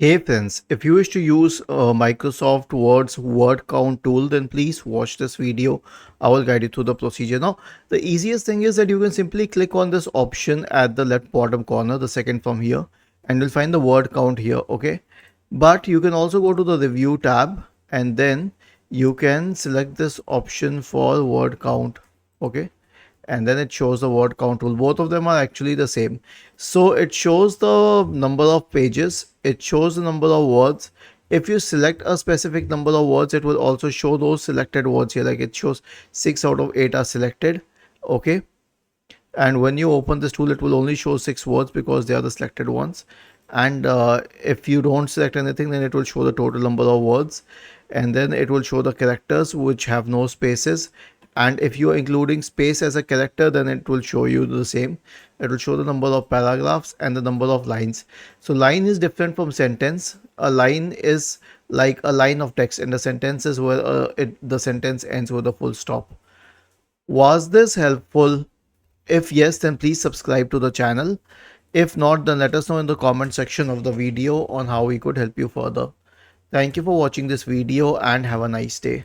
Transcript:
Hey friends, if you wish to use Microsoft Word's word count tool, then please watch this video. I will guide you through the procedure. Now, the easiest thing is that you can simply click on this option at the left bottom corner, the second from here, and you'll find the word count here, okay? But you can also go to the review tab and then you can select this option for word count, okay? And then it shows the word count tool. Both of them are actually the same. So it shows the number of pages, it shows the number of words. If you select a specific number of words, it will also show those selected words here. Like it shows 6 out of 8 are selected, okay? And when you open this tool, it will only show 6 words because they are the selected ones. And if you don't select anything, then it will show the total number of words, and then it will show the characters which have no spaces. And if you are including space as a character, then it will show you the same. It will show the number of paragraphs and the number of lines. So line is different from sentence. A line is like a line of text, and a sentence is where the sentence ends with a full stop. Was this helpful? If yes, then please subscribe to the channel. If not, then let us know in the comment section of the video on how we could help you further. Thank you for watching this video and have a nice day.